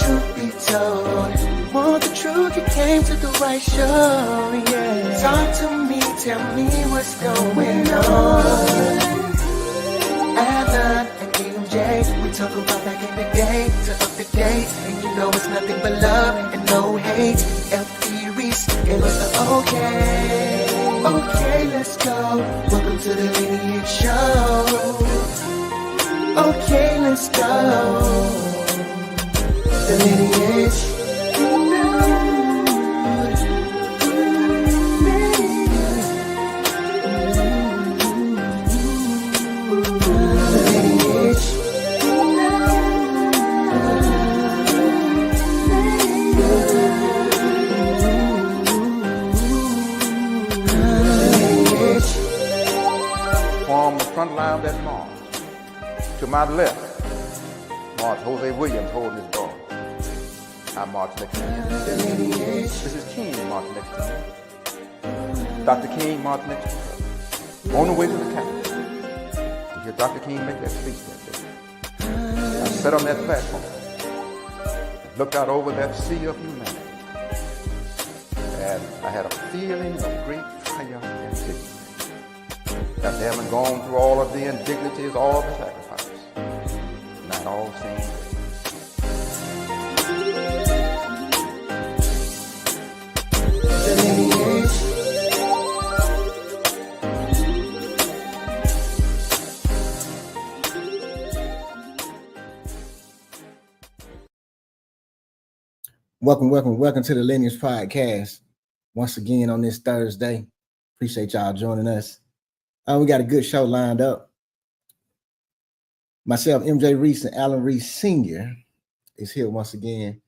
truth be told, want the truth, you came to the right show, yeah. Talk to me, tell me what's going on. Alan and MJ, we talk about back in the day to up to date, and you know it's nothing but love and no hate. F.D. Reese gave us the okay. Okay, let's go. Welcome to the Lineage Show. Okay, let's go. The Lineage. From the front line of that march, to my left, march Jose Williams holding his ball. I march next to him. Mrs. King march next to him. Dr. King march next to her. On the way to the Capitol, to hear Dr. King make that speech that day. I sat on that platform, looked out over that sea of humanity, and I had a feeling of great triumph and victory. After having gone through all of the indignities, all the sacrifices, not all seemed great. Welcome to the Lineage Podcast. Once again on this Thursday. Appreciate y'all joining us. We got a good show lined up. Myself, MJ Reese, and Alan Reese Sr. is here once again.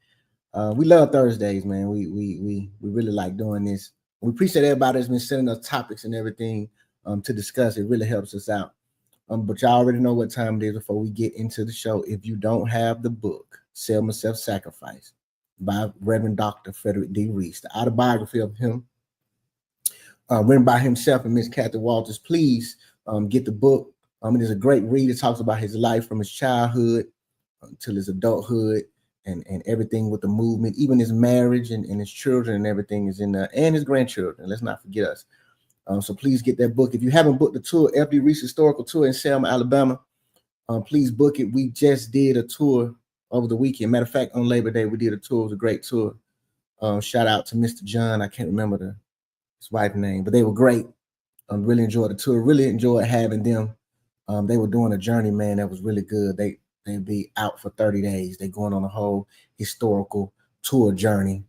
We love Thursdays, man. We really like doing this. We appreciate everybody that's been sending us topics and everything to discuss. It really helps us out. But y'all already know what time it is before we get into the show. If you don't have the book, Selma Self-Sacrifice by Reverend Dr. Frederick D. Reese, the autobiography of him, written by himself and Miss Kathy Walters, please get the book. It is a great read. It talks about his life from his childhood until his adulthood and everything with the movement, even his marriage and his children and everything is in there, and his grandchildren. Let's not forget us. So please get that book. If you haven't booked the tour, F.D. Reese Historical Tour in Selma, Alabama, please book it. We just did a tour over the weekend. Matter of fact, on Labor Day, we did a tour. It was a great tour. Shout out to Mr. John. I can't remember his wife's name, but they were great. Really enjoyed the tour. Really enjoyed having them. They were doing a journey, man, that was really good. They'd be out for 30 days. They're going on a whole historical tour journey.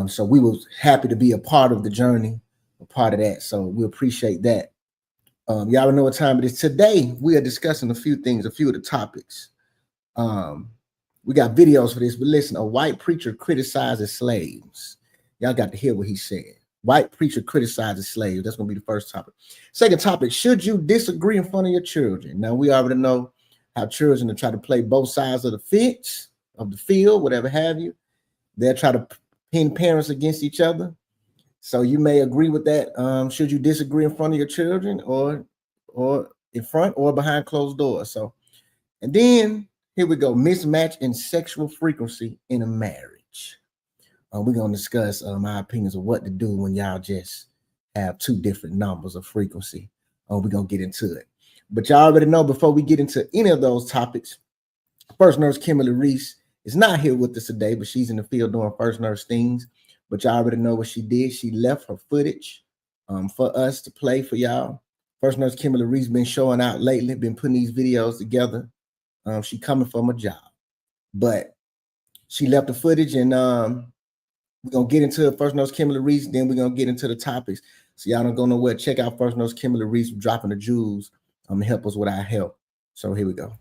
So we was happy to be a part of the journey, a part of that. So we appreciate that. Y'all know what time it is. Today, we are discussing a few things, a few of the topics. We got videos for this, but listen, a white preacher criticizes slaves. Y'all got to hear what he said. White preacher criticizes slaves. That's going to be the first topic. Second topic, should you disagree in front of your children? Now, we already know how children will try to play both sides of the fence, of the field, whatever have you. They'll try to pin parents against each other. So you may agree with that. Should you disagree in front of your children or in front or behind closed doors? So, and then here we go, mismatch in sexual frequency in a marriage. We're going to discuss my opinions of what to do when y'all just have two different numbers of frequency. We're going to get into it. But y'all already know, before we get into any of those topics, First Nurse Kimberly Reese is not here with us today, but she's in the field doing First Nurse things. But y'all already know what she did. She left her footage for us to play for y'all. First Nurse Kimberly Reese been showing out lately, been putting these videos together. She coming from a job. But she left the footage, and we're going to get into First Nurse Kimberly Reese, then we're going to get into the topics. So y'all don't go nowhere. Check out First Nurse Kimberly Reese dropping the jewels to help us with our help. So here we go.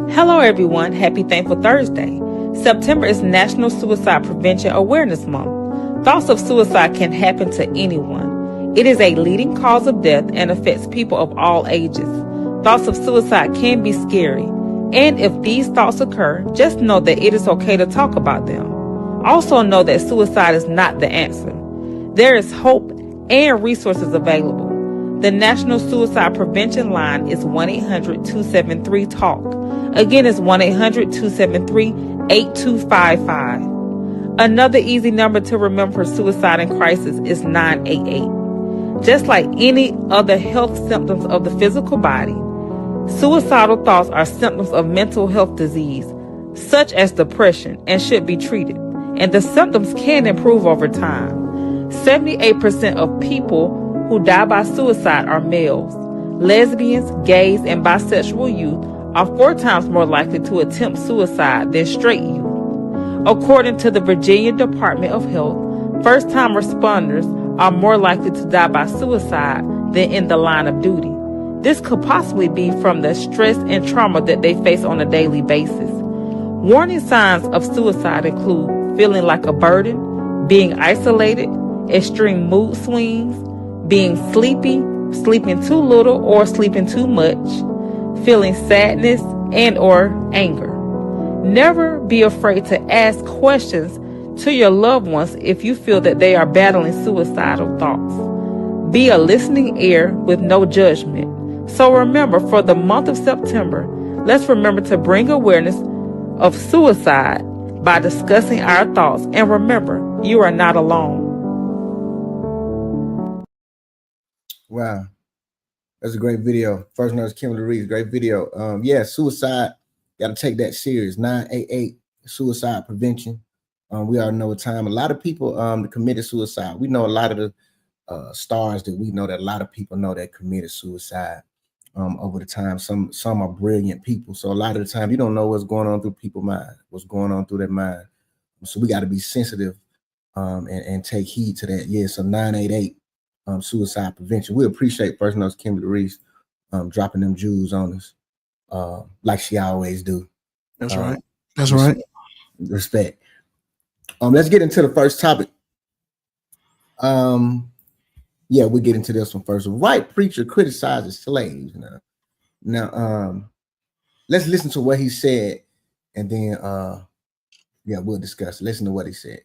Hello, everyone. Happy Thankful Thursday. September is National Suicide Prevention Awareness Month. Thoughts of suicide can happen to anyone. It is a leading cause of death and affects people of all ages. Thoughts of suicide can be scary. And if these thoughts occur, just know that it is okay to talk about them. Also know that suicide is not the answer. There is hope and resources available. The National Suicide Prevention Line is 1-800-273-TALK. Again, it's 1-800-273 8255. Another easy number to remember for suicide and crisis is 988. Just like any other health symptoms of the physical body, suicidal thoughts are symptoms of mental health disease, such as depression, and should be treated. And the symptoms can improve over time. 78% of people who die by suicide are males. Lesbians, gays, and bisexual youth are 4 times more likely to attempt suicide than straight youth. According to the Virginia Department of Health, first-time responders are more likely to die by suicide than in the line of duty. This could possibly be from the stress and trauma that they face on a daily basis. Warning signs of suicide include feeling like a burden, being isolated, extreme mood swings, being sleepy, sleeping too little or sleeping too much, feeling sadness and or anger. Never be afraid to ask questions to your loved ones if you feel that they are battling suicidal thoughts. Be a listening ear with no judgment. So remember, for the month of September, let's remember to bring awareness of suicide by discussing our thoughts. And remember, you are not alone. Wow. That's a great video. First Nurse Kimberly Reeves, great video. Yeah, suicide, got to take that serious. 988, suicide prevention. We all know a time. A lot of people committed suicide. We know a lot of the stars that we know that a lot of people know that committed suicide over the time. Some are brilliant people. So a lot of the time you don't know what's going on through people's mind, what's going on through their mind. So we got to be sensitive and take heed to that. Yeah, so 988. Suicide prevention. We appreciate First Nurse Kimberly Reeves dropping them jewels on us like she always do. That's right. That's right. Respect. Let's get into the first topic. Yeah, we'll get into this one first. A white preacher criticizes slaves. Now, let's listen to what he said, and then yeah, we'll discuss. Listen to what he said.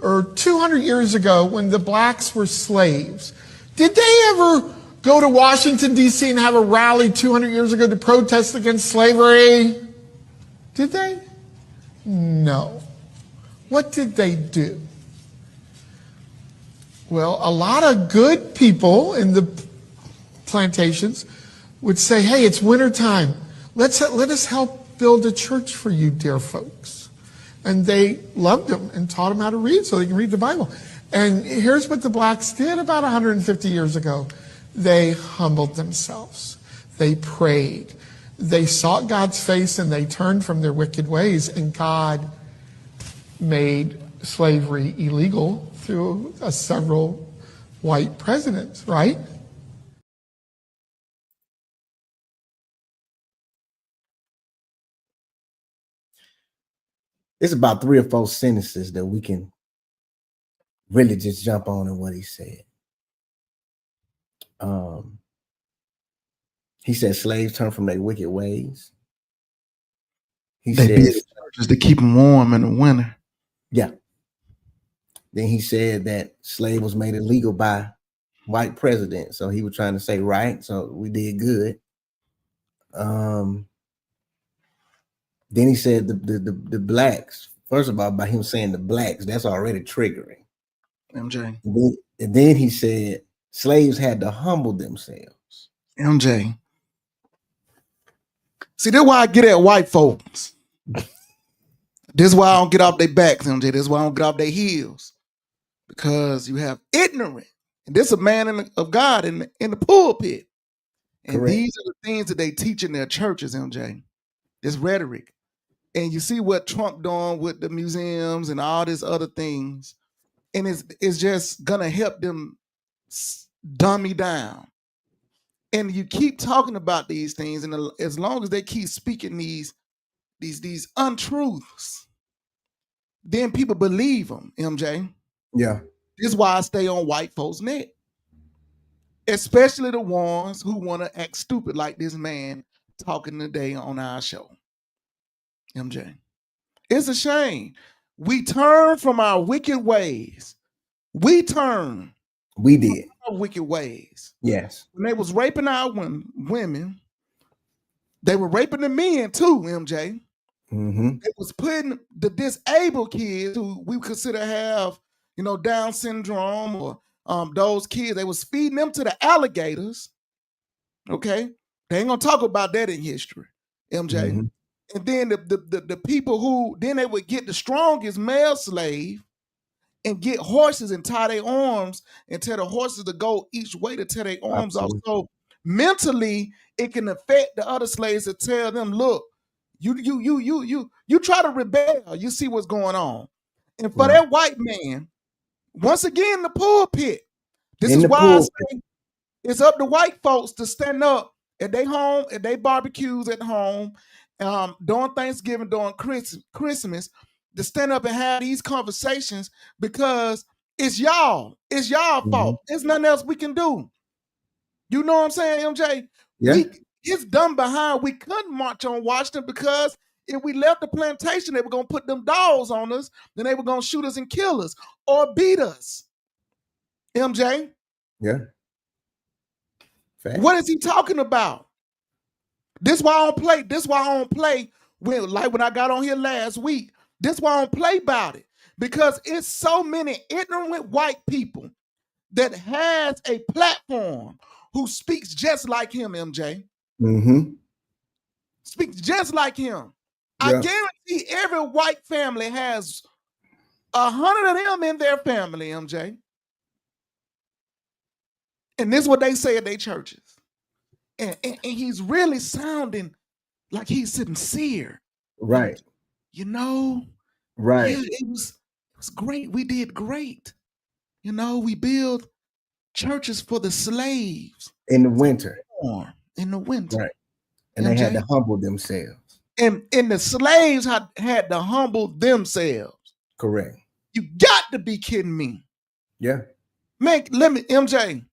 Or 200 years ago, when the blacks were slaves, did they ever go to Washington, D.C. and have a rally 200 years ago to protest against slavery? Did they? No. What did they do? Well, a lot of good people in the plantations would say, hey, it's wintertime. Let us help build a church for you, dear folks. And they loved them and taught them how to read so they can read the Bible. And here's what the blacks did about 150 years ago. They humbled themselves. They prayed. They sought God's face and they turned from their wicked ways. And God made slavery illegal through several white presidents, right? It's about 3 or 4 sentences that we can really just jump on in what he said. He said slaves turn from their wicked ways. They built churches to keep them warm in the winter. Yeah. Then he said that slave was made illegal by white presidents. So he was trying to say, right, so we did good. Then he said the blacks, first of all, by him saying the blacks, that's already triggering. MJ. And then he said slaves had to humble themselves. MJ. See, that's why I get at white folks. This is why I don't get off their backs, MJ. This is why I don't get off their heels. Because you have ignorant. And this is a man of God in the pulpit. And Correct. These are the things that they teach in their churches, MJ. This rhetoric. And you see what Trump doing with the museums and all these other things. And it's just going to help them dummy down. And you keep talking about these things. And as long as they keep speaking these untruths, then people believe them, MJ. Yeah. This is why I stay on white folks' neck. Especially the ones who want to act stupid like this man talking today on our show. MJ. It's a shame. We turn from our wicked ways. We did. From our wicked ways. Yes. When they was raping our women, they were raping the men too, MJ. Mm-hmm. It was putting the disabled kids who we consider have, Down syndrome or those kids, they was feeding them to the alligators. Okay. They ain't gonna talk about that in history, MJ. Mm-hmm. And then the people who then they would get the strongest male slave and get horses and tie their arms and tell the horses to go each way to tear their arms off. Absolutely. So mentally, it can affect the other slaves to tell them, look, you try to rebel, you see what's going on. And for Right. that white man, once again, the pulpit. This In is the why I pulpit. say it's up to white folks to stand up at their home, at their barbecues at home, during Thanksgiving, during Christmas, to stand up and have these conversations because it's y'all. It's y'all Mm-hmm. fault. There's nothing else we can do. You know what I'm saying, MJ? Yeah. It's done behind. We couldn't march on Washington because if we left the plantation, they were going to put them dolls on us, then they were going to shoot us and kill us or beat us. MJ? Yeah. Fact. What is he talking about? This why I don't play. This why I don't play when I got on here last week. This why I don't play about it. Because it's so many ignorant white people that has a platform who speaks just like him, MJ. Mm-hmm. Speaks just like him. Yeah. I guarantee every white family has 100 of them in their family, MJ. And this is what they say at their churches. And he's really sounding like he's sincere. Right. Right. Yeah, it was great. We did great. We build churches for the slaves In the winter. in the winter. Right. And they had to humble themselves. And the slaves had to humble themselves. Correct. You got to be kidding me. Yeah. MJ,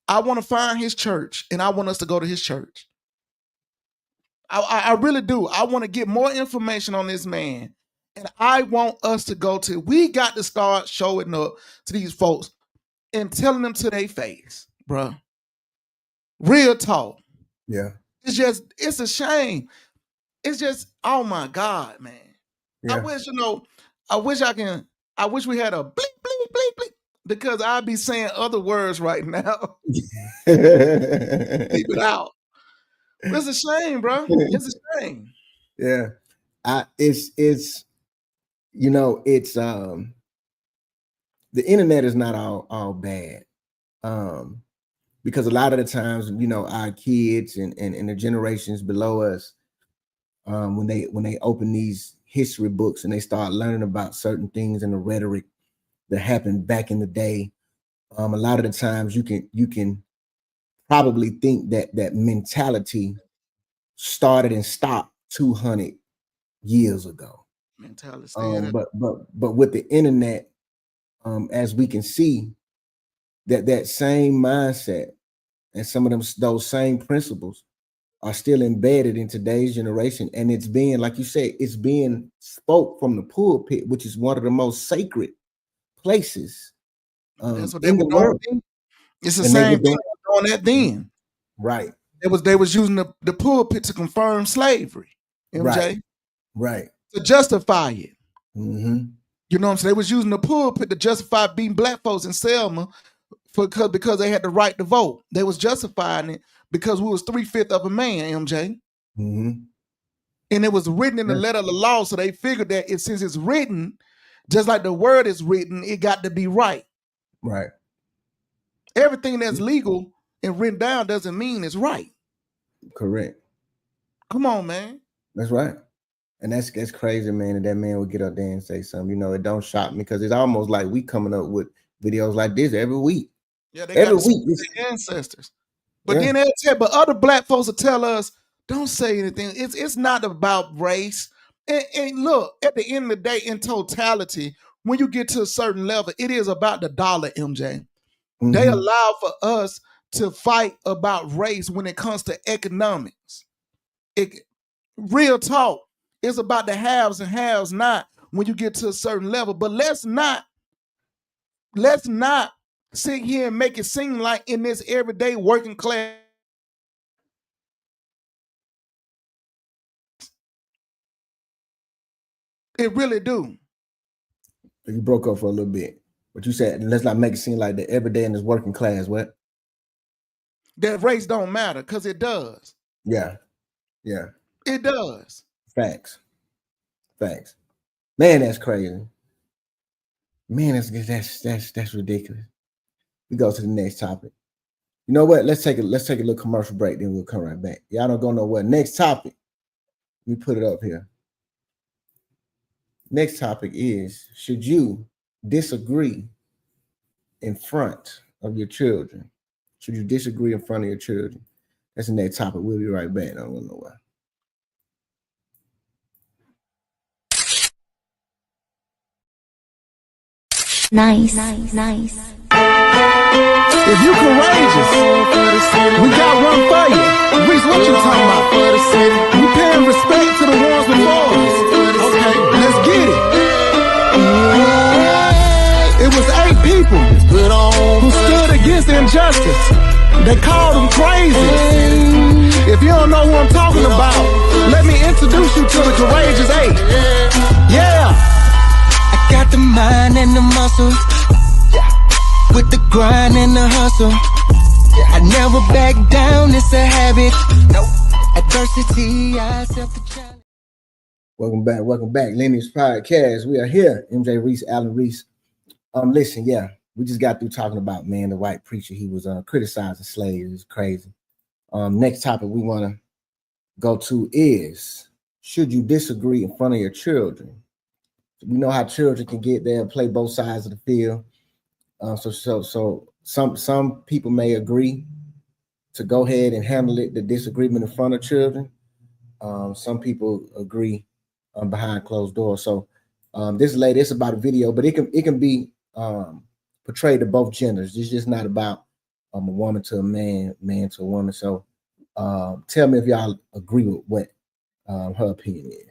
I want to find his church and I want us to go to his church. I really do. I want to get more information on this man. And I want us to we got to start showing up to these folks and telling them to their face, bro. Real talk. Yeah. It's a shame. It's just, oh my God, man. Yeah. I wish we had a bleep, bleep, bleep, bleep, because I'd be saying other words right now. Leave it out. It's a shame, bro. It's a shame. Yeah. It's the internet is not all bad. Because a lot of the times, our kids and the generations below us, when they open these history books and they start learning about certain things and the rhetoric that happened back in the day, a lot of the times you can probably think that mentality started and stopped 200 years ago. Mentality. But with the internet, as we can see, that same mindset and some of those same principles are still embedded in today's generation, and it's being, like you said, it's being spoke from the pulpit, which is one of the most sacred places That's what they in were the world. doing. It's the same thing doing that then. Right. They was using the pulpit to confirm slavery, MJ. Right. To justify it. Mm-hmm. You know what I'm saying? They was using the pulpit to justify beating black folks in Selma because they had the right to vote. They was justifying it because we was 3/5 of a man, MJ. Mm-hmm. And it was written in the letter of the law, so they figured that since it's written, just like the word is written, it got to be right. Right. Everything that's legal and written down doesn't mean it's right. Correct. Come on, man. That's right. And that's crazy, man. That man would get up there and say something. It don't shock me because it's almost like we coming up with videos like this every week. Yeah, they every got week. Their ancestors. But then they'll tell, but other black folks will tell us, don't say anything. It's not about race. And look, at the end of the day, in totality, when you get to a certain level, it is about the dollar, MJ. Mm-hmm. They allow for us to fight about race when it comes to economics. Real talk. It's about the haves and haves not when you get to a certain level. But let's not sit here and make it seem like in this everyday working class It really do. You broke up for a little bit, but you said let's not make it seem like that every day in this working class. What? That race don't matter, because it does. Yeah, yeah. It does. Facts. Man, that's crazy. Man, that's ridiculous. We go to the next topic. You know what? Let's take a little commercial break, then we'll come right back. Y'all don't go nowhere. Next topic. Let me put it up here. Next topic is, should you disagree in front of your children? Should you disagree in front of your children? That's the next topic. We'll be right back. Don't go nowhere. Nice. If you courageous, we got one for you. Reese, what you talking about? We paying respect to the ones before us. Okay, let's get it. It was 8 people who stood against injustice. They called them crazy. If you don't know who I'm talking about, let me introduce you to the courageous 8. Yeah. I got the mind and the muscle, with the grind and the hustle. I never back down, it's a habit. Adversity, I accept the challenge. Welcome back. Lineage Podcast. We are here. MJ Reese, Alan Reese. Listen, we just got through talking about, man, the white preacher. He was criticizing slaves. It's crazy. Next topic we want to go to is, should you disagree in front of your children? We know how children can get there and play both sides of the field. So some people may agree to go ahead and handle the disagreement in front of children. Some people agree behind closed doors. So this lady, it's about a video, but it can be portrayed to both genders. It's just not about a woman to a man, man to a woman. So tell me if y'all agree with what her opinion is.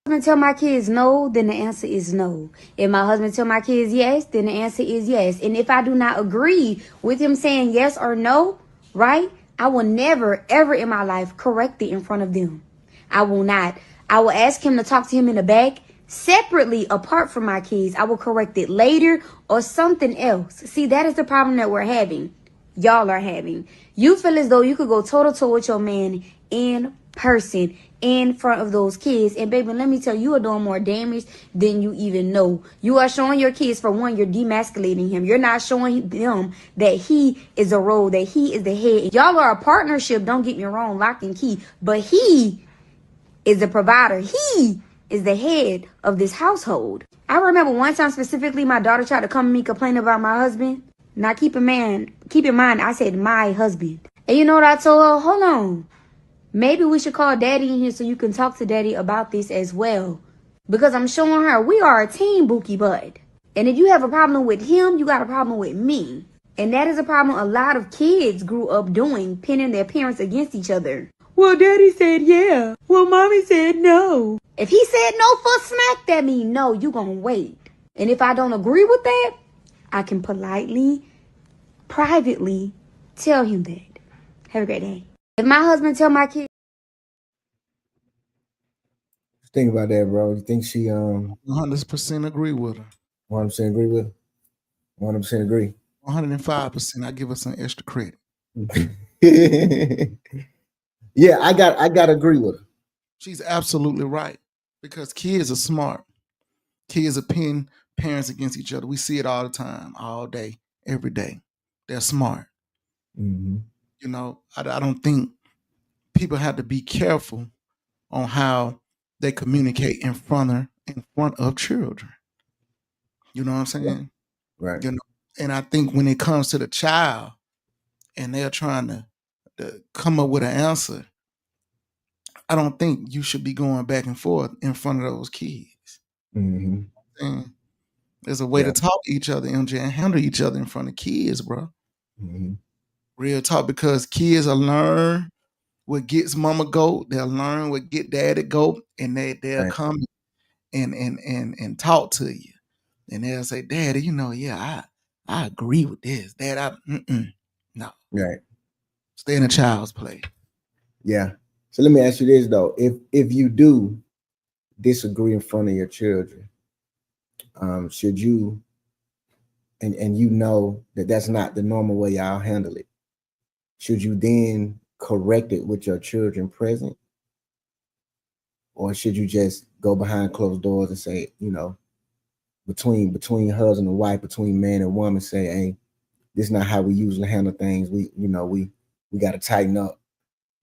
Husband tell my kids no, then the answer is no. If my husband tell my kids yes, then the answer is yes. And if I do not agree with him saying yes or no, right, I will never, ever in my life correct it in front of them. I will not. I will ask him to talk to him in the back, separately, apart from my kids. I will correct it later or something else. See, that is the problem that we're having. Y'all are having. You feel as though you could go toe-to-toe with your man in person, in front of those kids. And baby, let me tell you, you are doing more damage than you even know. You are showing your kids, for one, you're demasculating him. You're not showing them that he is a role, that he is the head. Y'all are a partnership, don't get me wrong, lock and key. But he is the provider. He is the head of this household. I remember one time specifically, my daughter tried to come to me complaining about my husband. Now keep in mind, I said my husband. And you know what I told her? Hold on. Maybe we should call daddy in here so you can talk to daddy about this as well. Because I'm showing her we are a team, Bookie Bud. And if you have a problem with him, you got a problem with me. And that is a problem a lot of kids grew up doing, pinning their parents against each other. Well, daddy said yeah. Well, mommy said no. If he said no for a smack, that means no, you gonna wait. And if I don't agree with that, I can politely, privately tell him that. Have a great day. If my husband tell my kid, think about that, bro. You think she 100% agree with her. 100% agree with her? 100% agree. 105%. I give her some extra credit. Yeah, I got to agree with her. She's absolutely right, because kids are smart. Kids are pinning parents against each other. We see it all the time, all day, every day. They're smart. Mm-hmm. You know, I don't think people have to be careful on how they communicate in front of children. You know what I'm saying? Right. You know, and I think when it comes to the child and they're trying to come up with an answer, I don't think you should be going back and forth in front of those kids. Mm-hmm. And there's a way to talk to each other, MJ, and handle each other in front of kids, bro. Mm-hmm. Real talk, because kids will learn what gets mama goat. They'll learn what get daddy goat, and they'll Right. come and talk to you, and they'll say, "Daddy, you know, yeah, I agree with this. Dad, no, Right. Stay in a child's place." Yeah. So let me ask you this though: if you do disagree in front of your children, should you, and you know that that's not the normal way y'all handle it, should you then correct it with your children present? Or should you just go behind closed doors and say, you know, between husband and wife, between man and woman, say, hey, this is not how we usually handle things. We got to tighten up.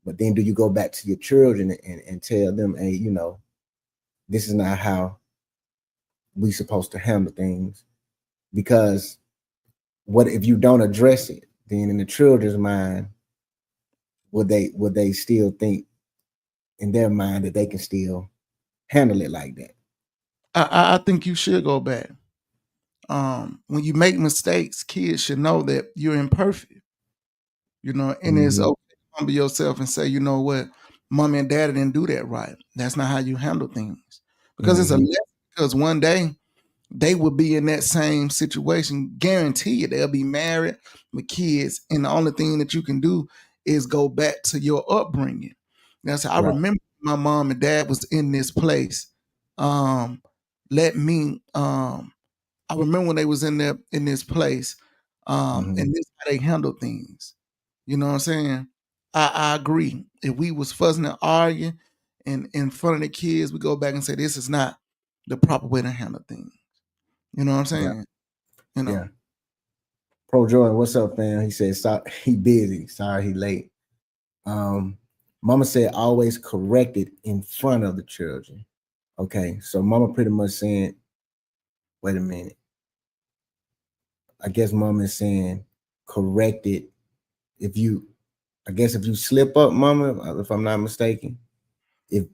But then do you go back to your children and tell them, hey, you know, this is not how we supposed to handle things? Because what if you don't address it? Then in the children's mind, would they still think in their mind that they can still handle it like that? I think you should go back. When you make mistakes, kids should know that you're imperfect, you know, and it's okay to humble yourself and say, you know what, mommy and daddy didn't do that right. That's not how you handle things. Because it's a lesson, because one day they will be in that same situation. Guarantee you they'll be married with kids. And the only thing that you can do is go back to your upbringing. That's how I remember my mom and dad was in this place. I remember when they was in this place, and this is how they handle things. You know what I'm saying? I agree. If we was fussing and arguing and in front of the kids, we go back and say, this is not the proper way to handle things. You know what I'm saying? You know. Yeah. Pro Jordan, what's up, fam? He said, stop, he busy. Sorry, he late. Mama said always correct it in front of the children. Okay, so mama pretty much saying, wait a minute. I guess mama is saying correct it if you slip up, mama, if I'm not mistaken. If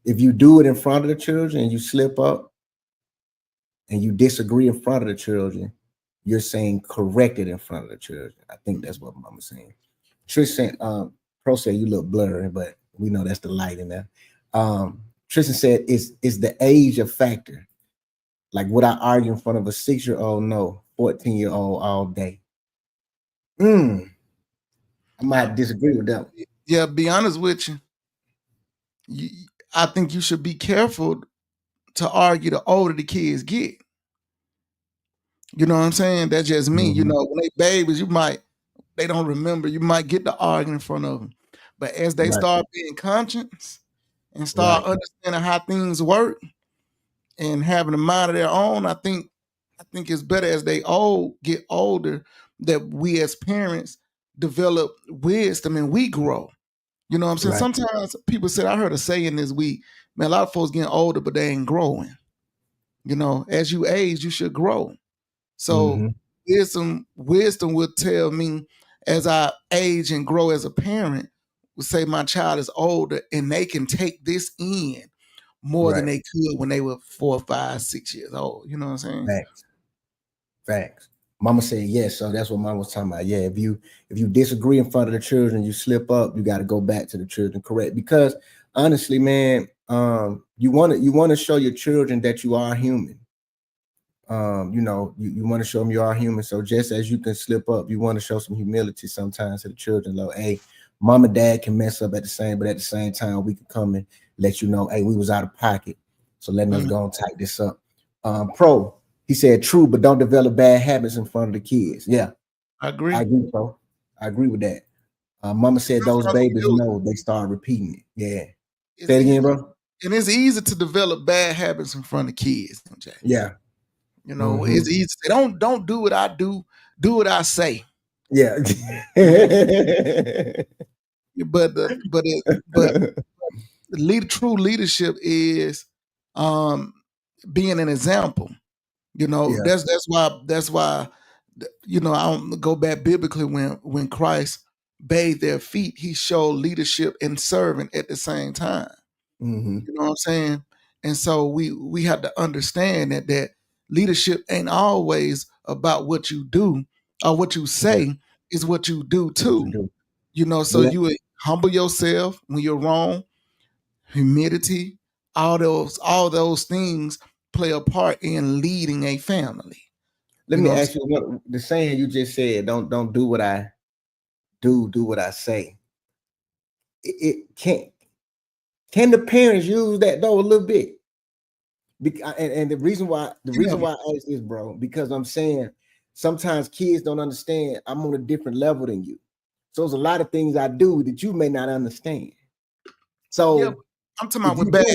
you do it in front of the children and you slip up and you disagree in front of the children, you're saying correct it in front of the children. I think that's what mama's saying. Tristan, Pro said you look blurry, but we know that's the light in there. Tristan said, is the age a factor? Like, would I argue in front of a 6-year-old? No, 14-year-old all day. I might disagree with that. Yeah, be honest with you. I think you should be careful to argue the older the kids get. You know what I'm saying? That's just me. You know, when they babies, they don't remember. You might get the arguing in front of them. But as they start being conscious and start understanding how things work and having a mind of their own, I think it's better as they get older that we as parents develop wisdom and we grow. You know what I'm saying? Sometimes people said, I heard a saying this week, man, a lot of folks getting older, but they ain't growing. You know, as you age, you should grow. So wisdom will tell me as I age and grow as a parent, will say my child is older and they can take this in more than they could when they were 4, 5, 6 years old. You know what I'm saying? Facts. Mama said yes, so that's what mama was talking about. Yeah, if you disagree in front of the children, you slip up, you got to go back to the children, correct? Because honestly, man, you want to show your children that you are human. You know, you want to show them you are human. So just as you can slip up, you want to show some humility sometimes to the children. Like, hey, mom and dad can mess up but at the same time, we can come and let you know, hey, we was out of pocket. So letting us go and tighten this up. Pro, he said, true, but don't develop bad habits in front of the kids. Yeah, I agree. I agree, Pro. I agree with that. Mama said those babies know, they start repeating it. Yeah. Say it again, bro. And it's easy to develop bad habits in front of kids. Jay. Yeah. You know, it's easy to say, don't do what I do what I say. Yeah. but true leadership is being an example. You know, that's why you know, I don't go back biblically when Christ bathed their feet, he showed leadership and serving at the same time. You know what I'm saying? And so we have to understand that leadership ain't always about what you do or what you say, is what you do too. You know, so you would humble yourself when you're wrong, humility, all those things play a part in leading a family. Let me ask you what the saying you just said, don't do what I do what I say. It can't. Can the parents use that though a little bit? And the reason why I ask this, bro, because I'm saying sometimes kids don't understand I'm on a different level than you. So there's a lot of things I do that you may not understand. So yeah, I'm talking about with bad.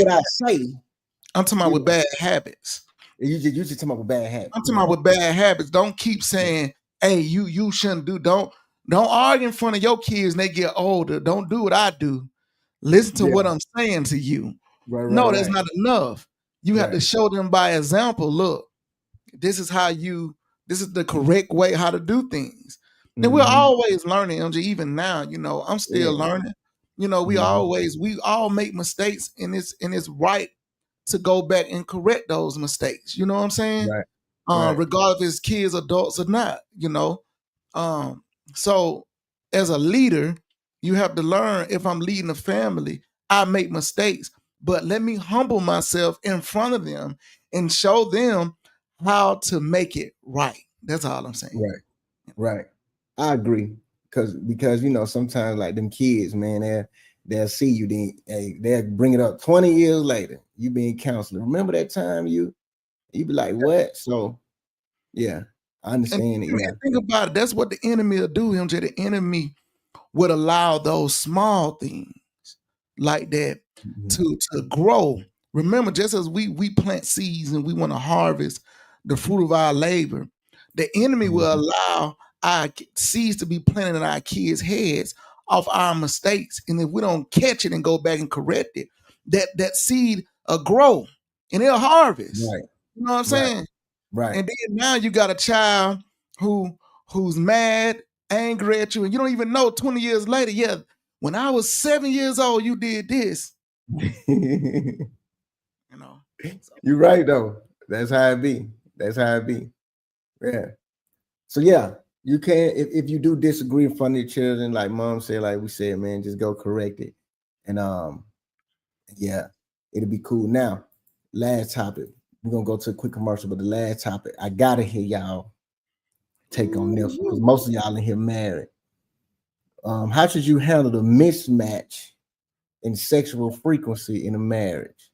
I'm talking about with bad habits. You just talking about with bad habits. I'm talking about with bad habits. Don't keep saying, "Hey, you shouldn't do." Don't argue in front of your kids. And they get older. Don't do what I do. Listen to what I'm saying to you. No, that's not enough. You have to show them by example. Look, this is the correct way how to do things. And we're always learning, MJ. Even now, I'm still learning. We all make mistakes, and it's right to go back and correct those mistakes. You know what I'm saying? Right. Regardless if it's kids, adults, or not. So as a leader, you have to learn. If I'm leading a family, I make mistakes, but let me humble myself in front of them and show them how to make it right. That's all I'm saying. Right. I agree. Because sometimes like them kids, man, they'll see you, they'll bring it up 20 years later. You being counselor. Remember that time you be like, what? So yeah, I understand it. Yeah. Think about it. That's what the enemy will do, MJ. The enemy would allow those small things like that to grow. Remember, just as we plant seeds and we want to harvest the fruit of our labor, the enemy will allow our seeds to be planted in our kids' heads off our mistakes. And if we don't catch it and go back and correct it, that seed will grow and it'll harvest. Right. You know what I'm saying? Right. And then now you got a child who's mad, angry at you, and you don't even know 20 years later, yeah, when I was 7 years old, you did this. You're right though. That's how it be. Yeah. So yeah, you can if you do disagree in front of your children, like mom said, like we said, man, just go correct it. And yeah, it'll be cool. Now, last topic. We're gonna go to a quick commercial, but the last topic, I gotta hear y'all take on this because most of y'all in here married. How should you handle the mismatch in sexual frequency in a marriage?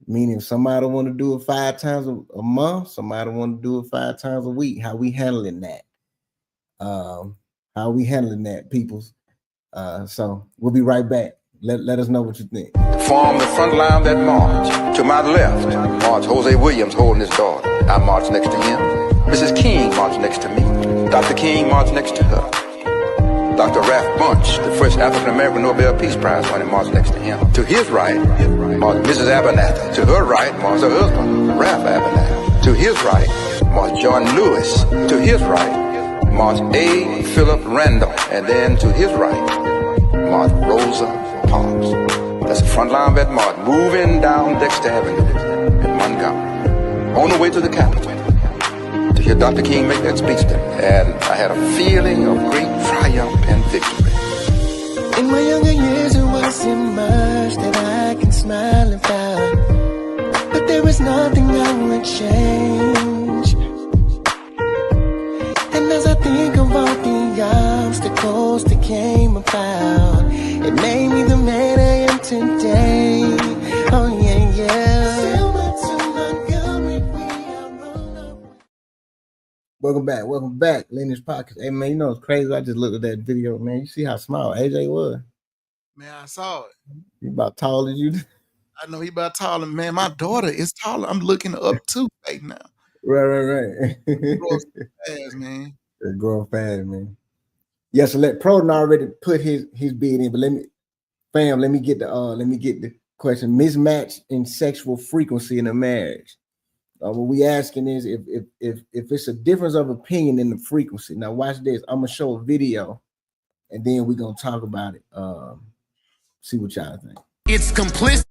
Meaning somebody want to do it 5 times a month, somebody want to do it 5 times a week. How we handling that? Peoples? So we'll be right back. Let us know what you think. Form the front line that march. To my left, march Jose Williams holding his daughter. I march next to him. Mrs. King marched next to me. Dr. King marched next to her. Dr. Ralph Bunch, the first African-American Nobel Peace Prize winner, marched next to him. To his right, marched Mrs. Abernathy. To her right, marched her husband, Ralph Abernathy. To his right, marched John Lewis. To his right, marched A. Philip Randall. And then to his right, marched Rosa Parks. That's the front line of that march, moving down Dexter Avenue in Montgomery, on the way to the Capitol, to hear Dr. King make that speech there. And I had a feeling of great triumph and victory. In my younger years, it wasn't much that I can smile about, but there is nothing I would change. And as I think of all the obstacles that came about, it made me the man I am today. Oh yeah, yeah. Welcome back, Lineage Podcast. Hey man, it's crazy. I just looked at that video, man. You see how small AJ was? Man, I saw it. He about tall as you. I know he about taller. Man, my daughter is taller. I'm looking up too right now. Right. Growing fast, man. It's growing fast, man. Yeah, so let Proden already put his bid in, but let me get the question. Mismatch in sexual frequency in a marriage. What we asking is if it's a difference of opinion in the frequency. Now watch this. I'm gonna show a video, and then we're gonna talk about it. See what y'all think. It's complicit.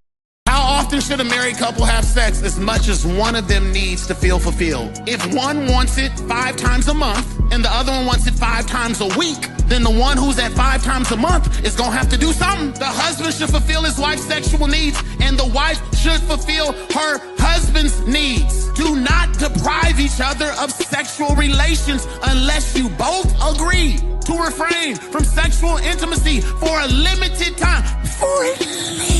How often should a married couple have sex? As much as one of them needs to feel fulfilled. If one wants it 5 times a month and the other one wants it 5 times a week, then the one who's at 5 times a month is gonna have to do something. The husband should fulfill his wife's sexual needs, and the wife should fulfill her husband's needs. Do not deprive each other of sexual relations unless you both agree to refrain from sexual intimacy for a limited time. For a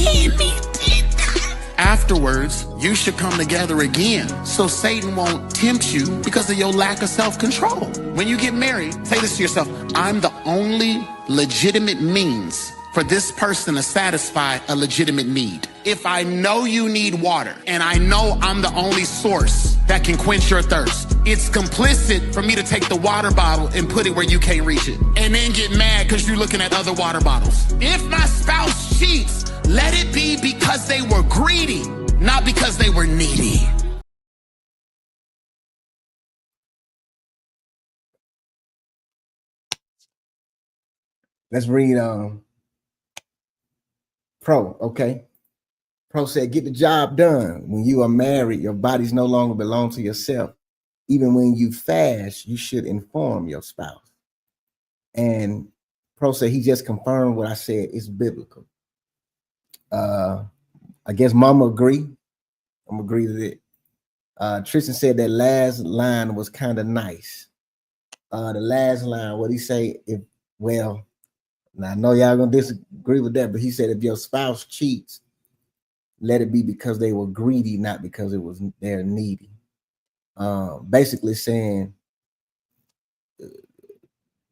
limited time. Afterwards, you should come together again so Satan won't tempt you because of your lack of self-control. When you get married, say this to yourself: I'm the only legitimate means for this person to satisfy a legitimate need. If I know you need water and I know I'm the only source that can quench your thirst, it's complicit for me to take the water bottle and put it where you can't reach it and then get mad because you're looking at other water bottles. If my spouse cheats, let it be because they were greedy, not because they were needy. Let's read Pro, okay? Pro said, get the job done. When you are married, your bodies no longer belong to yourself. Even when you fast, you should inform your spouse. And Pro said he just confirmed what I said. It's biblical. I guess Mama agree. I'm agree with it. Tristan said that last line was kind of nice. The last line, what he say? Now I know y'all gonna disagree with that, but he said if your spouse cheats, let it be because they were greedy, not because it was they're needy. Basically saying,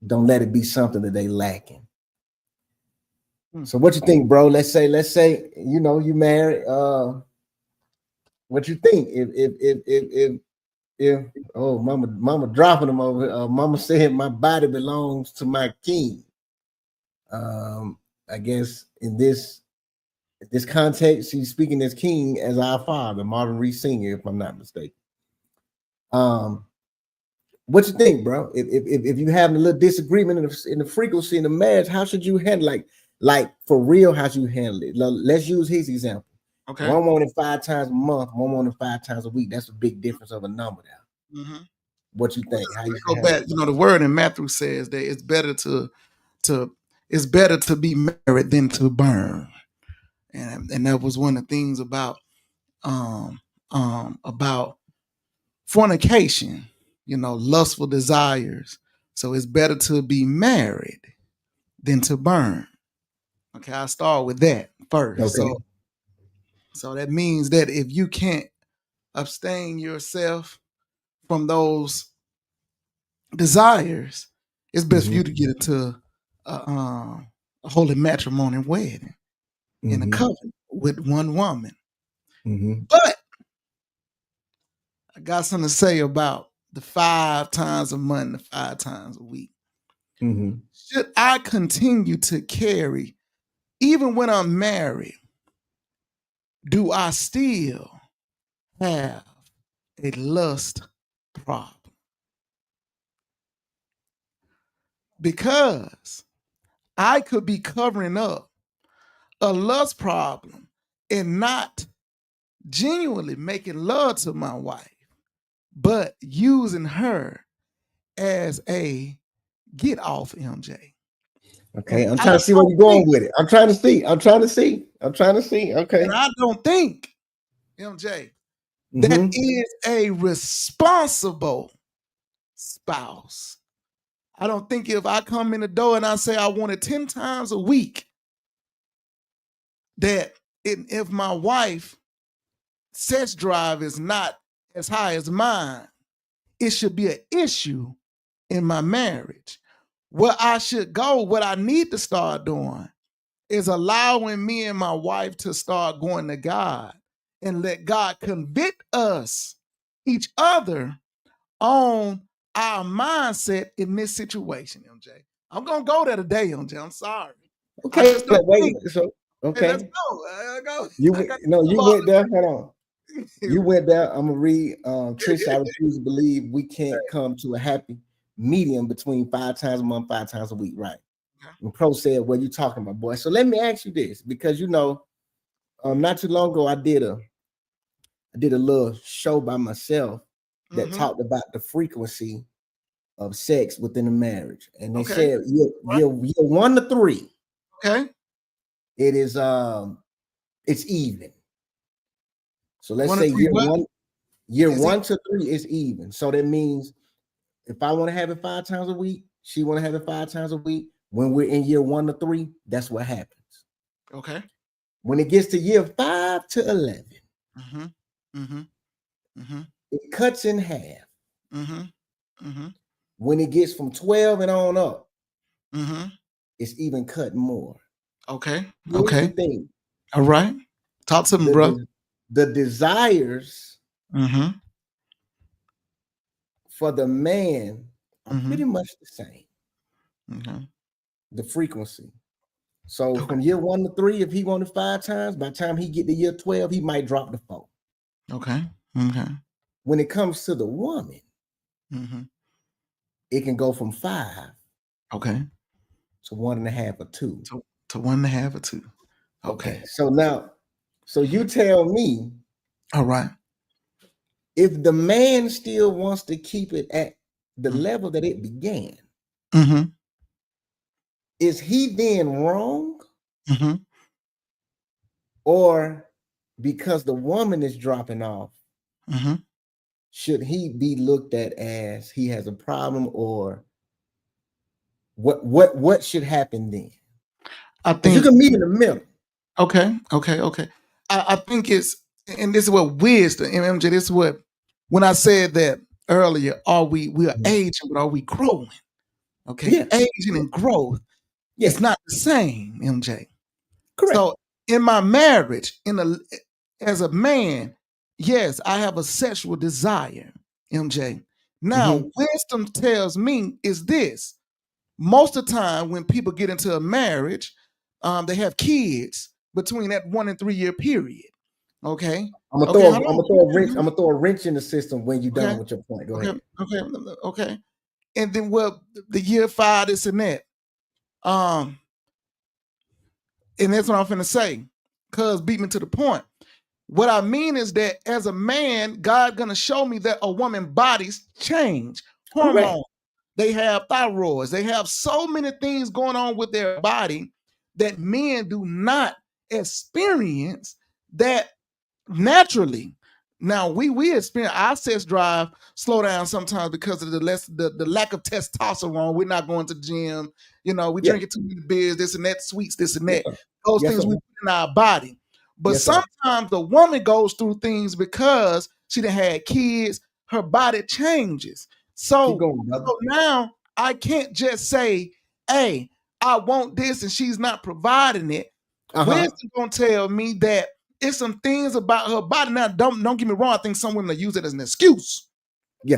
don't let it be something that they lacking. So what you think, bro? Let's say you know you married. What you think? If oh mama dropping them over. Mama said my body belongs to my king. I guess in this context, he's speaking as king as our father, Marvin Reed Sr., if I'm not mistaken. What you think, bro? If you have a little disagreement in the frequency in the marriage, how should you handle like for real? How should you handle it? Let's use his example. Okay. One wanted 5 times a month, one wanted 5 times a week. That's a big difference of a number there. Mm-hmm. What you think? How you go back? You know, the word in Matthew says that it's better to be married than to burn, and that was one of the things about fornication. You know, lustful desires. So it's better to be married than to burn. Okay, I'll start with that first. Okay. So that means that if you can't abstain yourself from those desires, it's best for you to get into a holy matrimony wedding in a covenant with one woman. But I got something to say about the 5 times a month, the 5 times a week. Should I continue to carry, even when I'm married, do I still have a lust problem? Because I could be covering up a lust problem and not genuinely making love to my wife, but using her as a get off, MJ. Okay, I'm trying to see where you're going with it. I'm trying to see. Okay. And I don't think, MJ, that is a responsible spouse. I don't think if I come in the door and I say I want it 10 times a week, that if my wife sex drive is not as high as mine, it should be an issue in my marriage. Where I should go, what I need to start doing is allowing me and my wife to start going to God and let God convict us, each other, on our mindset in this situation, MJ. I'm going to go there today, MJ. I'm sorry. Okay, wait. So, okay. Hey, let's go. Go. You went there. Hold on. You went there. I'm gonna read. Trish, I refuse to believe we can't come to a happy medium between 5 times a month, 5 times a week, right? Okay. And Pro said, "What you talking about, boy?" So let me ask you this, because you know, not too long ago, I did a little show by myself that talked about the frequency of sex within a marriage, and they said you're 1 to 3. Okay. It is it's even. So let's say year 1. Year Is 1 to 3 is even. So that means if I want to have it 5 times a week, she want to have it 5 times a week. When we're in year 1 to 3, that's what happens. Okay. When it gets to year 5 to 11, Mm-hmm. Mm-hmm. Mm-hmm. it cuts in half. Mm-hmm. Mm-hmm. When it gets from 12 and on up, Mm-hmm. it's even cut more. Okay. Here's Okay. the thing. All right. Talk to me, bro. The desires Mm-hmm. for the man are Mhm. pretty much the same. Okay. The frequency. So Okay. from year 1 to 3, if he wanted 5 times, by the time he get to year 12, he might drop to 4. Okay. Okay. When it comes to the woman, Mm-hmm. it can go from 5 Okay. to 1.5 or 2. To 1.5 or 2. Okay. So now, so you tell me, All right. if the man still wants to keep it at the Mm. level that it began, Mm-hmm. is he then wrong? Mm-hmm. Or because the woman is dropping off, Mm-hmm. should he be looked at as he has a problem, or what should happen then? I Because you think can meet in the middle. okay. I think it's, and this is what wisdom, MJ, this is what, when I said that earlier, we are aging, but are we growing? Okay. Yeah. Aging and growth, Yes. it's not the same, MJ. Correct. So in my marriage, as a man, yes, I have a sexual desire, MJ. Now, wisdom tells me is this: most of the time when people get into a marriage, they have kids between that 1 and 3 year period. Okay. I'm gonna throw a wrench in the system when you're done with your point. Go ahead. Okay. And then the year 5, this and that. And that's what I'm finna say. Cuz beat me to the point. What I mean is that as a man, God gonna show me that a woman's bodies change. Hormones. They have thyroids. They have so many things going on with their body that men do not experience that naturally. Now we experience our sex drive slow down sometimes because of the lack of testosterone. We're not going to the gym, we drinking too many beers, this and that, sweets, this and that. Those things we put in our body. But sometimes the woman goes through things because she done had kids, her body changes. So now I can't just say, hey, I want this and she's not providing it. Wisdom gonna tell me that it's some things about her body. Now, don't get me wrong. I think some women will use it as an excuse. Yeah.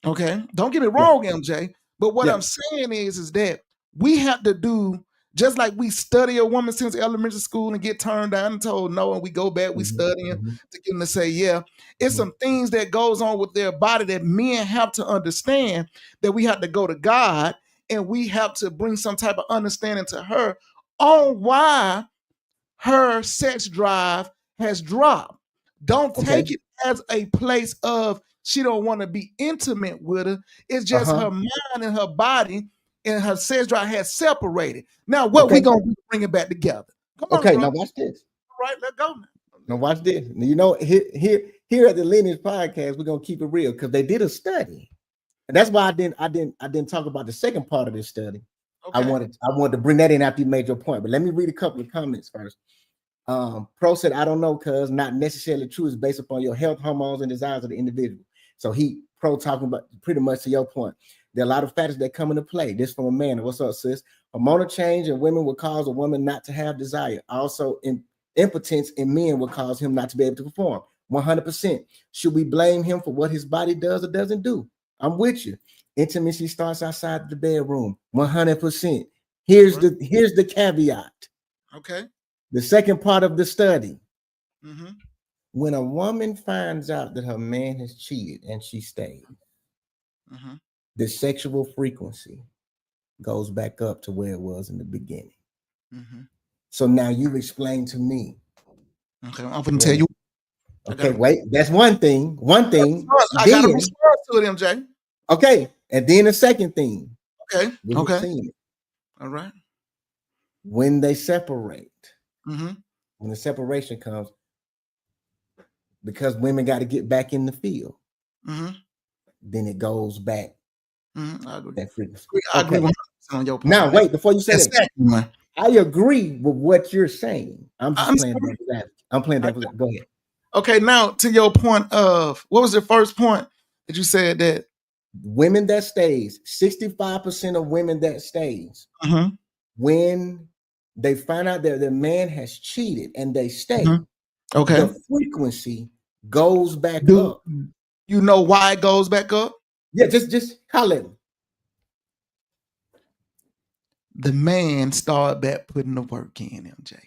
Okay. Don't get me wrong, MJ. But what I'm saying is that we have to do, just like we study a woman since elementary school and get turned down and told no, and we go back, we studying to get them to say, yeah. It's some things that goes on with their body that men have to understand, that we have to go to God and we have to bring some type of understanding to her on why her sex drive has dropped. Don't take it as a place of she don't want to be intimate with her. It's just her mind and her body and her sex drive has separated. Now, what we gonna do to bring it back together? Come on, bro. Now watch this. All right, let's go. Now watch this. Here at the Lineage Podcast, we're gonna keep it real because they did a study, and that's why I didn't talk about the second part of this study. I wanted to bring that in after you made your point, but let me read a couple of comments first. Pro said, I don't know, cuz not necessarily true. It's based upon your health, hormones, and desires of the individual. So Pro talking about pretty much to your point. There are a lot of factors that come into play. This from a man. What's up, sis? Hormonal change in women will cause a woman not to have desire. Also, impotence in men will cause him not to be able to perform. 100%. Should we blame him for what his body does or doesn't do? I'm with you. Intimacy starts outside the bedroom. 100%. Here's the caveat. Okay. The second part of the study. When a woman finds out that her man has cheated and she stays, the sexual frequency goes back up to where it was in the beginning. So now you've explained to me. Okay, I'm gonna tell you. Okay, wait. That's one thing. One thing. I got a response to it, MJ. Okay, and then the second thing. Okay. All right. When they separate, when the separation comes, because women got to get back in the field. Mm-hmm. Then it goes back. Mm-hmm. I agree. That frequency. I agree 100% on your point. Now, wait, before you say The that, second one. I agree with what you're saying. I'm I'm playing devil's advocate. I'm playing devil's advocate. Go ahead. Okay, now to your point of what was your first point that you said that Women that stays, 65% of women that stays, when they find out that their man has cheated and they stay, okay, the frequency goes back up. You know why it goes back up? Yeah, just holler at me. The man started back putting the work in, MJ.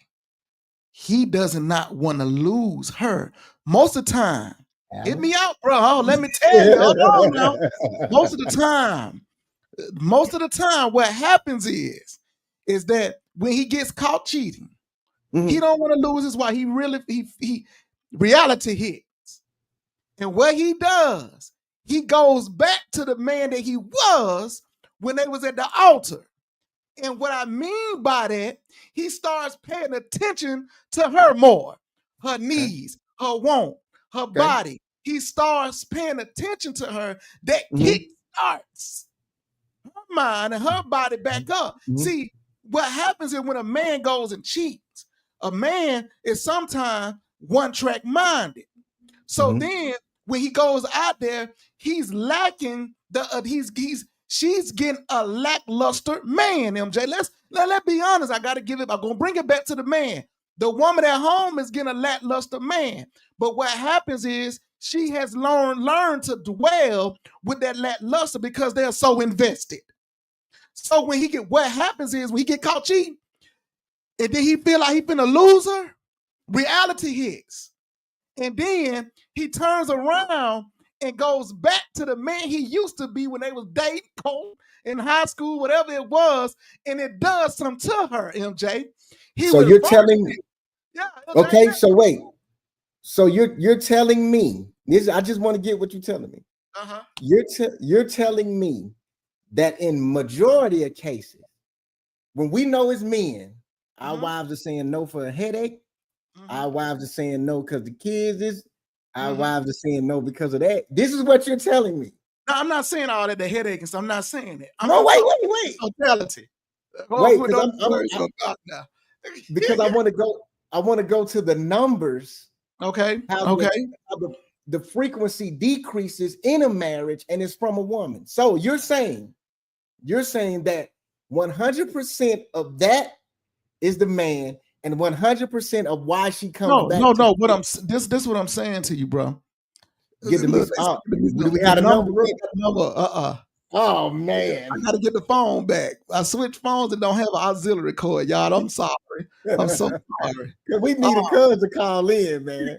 He does not want to lose her. Most of the time, hit me out, bro. Oh, let me tell you. Hold on now. Most of the time, what happens is that when he gets caught cheating, he don't want to lose his wife. He reality hits. And what he does, he goes back to the man that he was when they was at the altar. And what I mean by that, he starts paying attention to her more, her needs, her want, her body. He starts paying attention to her. That kick starts her mind and her body back up. See, what happens is when a man goes and cheats, a man is sometimes one-track minded. So then when he goes out there, he's lacking she's getting a lackluster man, MJ. Let's be honest. I'm gonna bring it back to the man. The woman at home is getting a lackluster man. But what happens is she has learned to dwell with that lackluster because they're so invested. So what happens is when he get caught cheating, and then he feel like he been a loser, reality hits. And then he turns around and goes back to the man he used to be when they was dating, in high school, whatever it was, and it does something to her, MJ. So you're telling me, okay, so wait. So you're telling me, I just want to get what you're telling me. You're telling me that in majority of cases, when we know as men, our wives are saying no for a headache, our wives are saying no because the kids is, our wives are saying no because of that. This is what you're telling me. No, I'm not saying all that, the headache and stuff. I'm not saying that. Wait. Totality. Wait, because I want to go to the numbers. Okay. How the frequency decreases in a marriage, and it's from a woman. So you're saying that 100% of that is the man, and 100% of why she comes back. No. This is what I'm saying to you, bro. Do we have a number? Oh man, I gotta get the phone back. I switched phones and don't have an auxiliary cord, y'all. I'm sorry. I'm so sorry. We need a cuz to call in, man.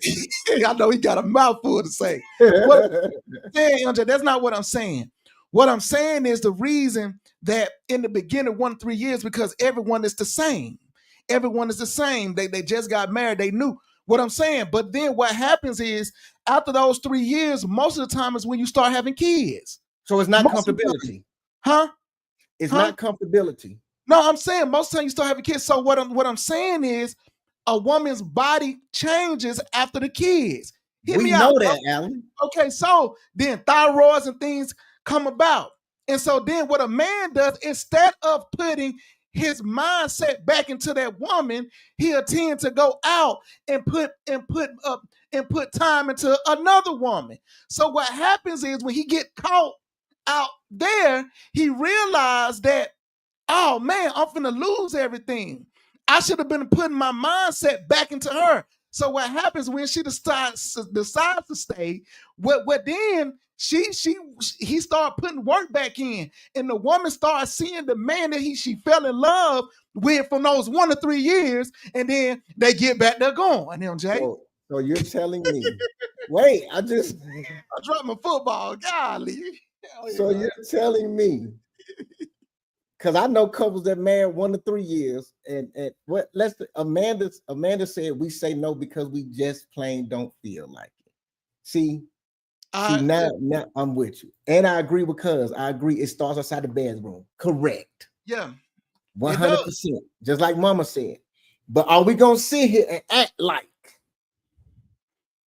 I know he got a mouthful to say. That's not what I'm saying. What I'm saying is the reason that in the beginning 1 to 3 years, because everyone is the same. Everyone is the same. They just got married. They knew what I'm saying. But then what happens is after those 3 years, most of the time is when you start having kids. So it's not comfortability. It's not comfortability. No, I'm saying most of the time you start having kids. So what I'm saying is a woman's body changes after the kids. We know that, Alan. Okay, so then thyroids and things come about. And so then what a man does, instead of putting his mindset back into that woman, he'll tend to go out and put time into another woman. So what happens is when he get caught out there, he realized that, oh man, I'm finna lose everything. I should have been putting my mindset back into her. So what happens when she decides to stay? What then? He started putting work back in, and the woman started seeing the man that she fell in love with from those 1 to 3 years, and then they get back there going. MJ. So you're telling me? Wait, I dropped my football. Golly. So you're telling me? Because I know couples that married 1 to 3 years, and what? Amanda said we say no because we just plain don't feel like it. See, now I'm with you, and I agree because I agree it starts outside the bedroom. Correct. Yeah, 100%. Just like Mama said. But are we gonna sit here and act like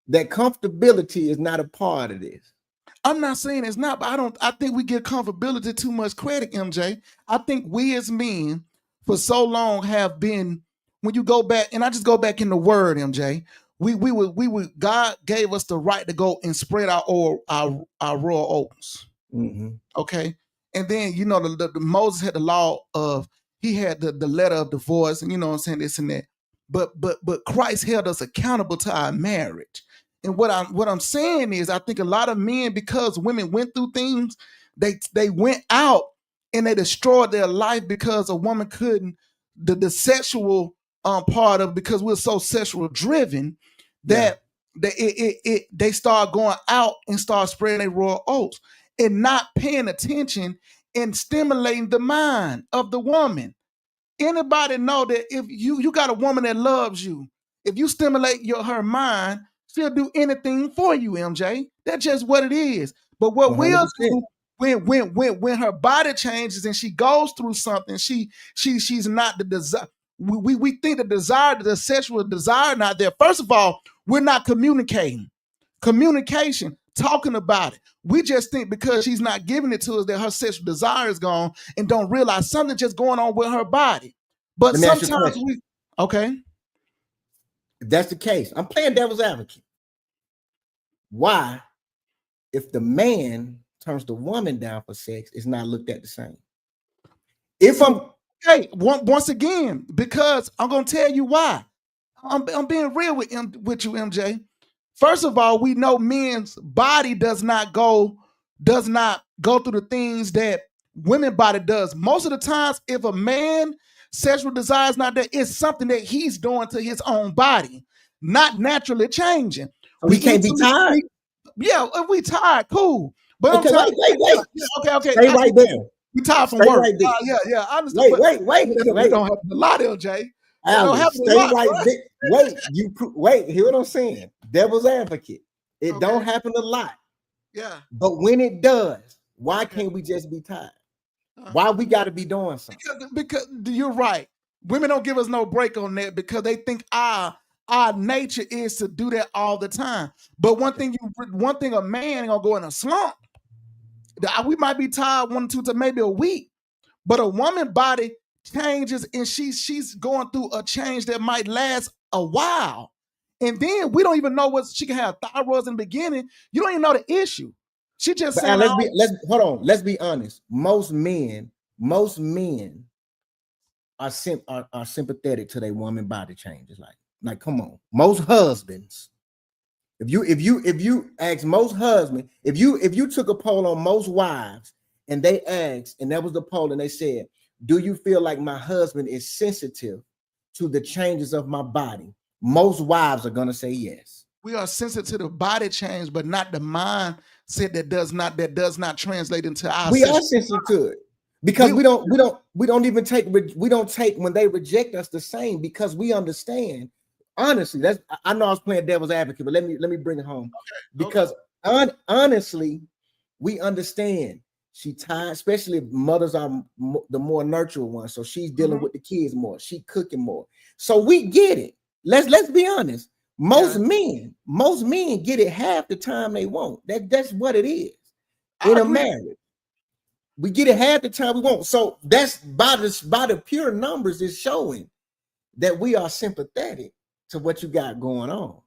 that comfortability is not a part of this. I'm not saying it's not, but I think we give comfortability too much credit, MJ. I think we as men for so long have been, when you go back, and I just go back in the word, MJ, we would God gave us the right to go and spread our royal oats. Okay. And then, you know, the Moses had the law of, he had the letter of divorce, and you know what I'm saying, this and that. But Christ held us accountable to our marriage. And what I'm saying is, I think a lot of men, because women went through things, they went out and they destroyed their life because a woman couldn't, the sexual part of, because we're so sexual driven that they start going out and start spreading their royal oats and not paying attention and stimulating the mind of the woman. Anybody know that if you got a woman that loves you, if you stimulate her mind, she'll do anything for you, MJ. That's just what it is. But what 100%. We'll do when her body changes and she goes through something, she's not the desire. We think the sexual desire not there. First of all, we're not communicating. Communication, talking about it. We just think because she's not giving it to us that her sexual desire is gone and don't realize something just going on with her body. But sometimes okay. If that's the case, I'm playing devil's advocate. Why, if the man turns the woman down for sex, is not looked at the same? If I'm once again, because I'm gonna tell you why. I'm being real with you, MJ. First of all, we know men's body does not go through the things that women's body does. Most of the times, if a man sexual desire is not there, it's something that he's doing to his own body, not naturally changing. We can't be tired. Yeah, if we tired, cool. But okay, wait. Okay. Stay right there. We tired from Stay work. Right yeah. I understand. Wait. We don't have a lot, LJ. Alex, stay right there. Wait. Hear what I'm saying? Devil's advocate. It don't happen a lot. Yeah. But when it does, why can't we just be tired? Why we got to be doing something? Because you're right. Women don't give us no break on that because they think our nature is to do that all the time. But one thing a man ain't gonna go in a slump. We might be tired 1 2 to maybe a week, but a woman body changes and she's going through a change that might last a while. And then we don't even know what she can have thyroids in the beginning. You don't even know the issue. She just saying, let's be honest. Most men are sympathetic to their woman body changes. Like, come on. Most husbands, if you ask most husbands, if you took a poll on most wives and they asked, and that was the poll, and they said, do you feel like my husband is sensitive to the changes of my body? Most wives are gonna say yes. We are sensitive to the body change, but not the mindset that does not translate into our. We are sensitive to it because we don't even take when they reject us the same, because we understand. Honestly, I know I was playing devil's advocate, but let me bring it home. Because honestly, we understand. She tired, especially if mothers are the more nurturing ones. So she's dealing with the kids more. She cooking more. So we get it. Let's be honest. Most men get it half the time they want. That's what it is in a marriage. We get it half the time we want. So that's by the pure numbers is showing that we are sympathetic to what you got going on.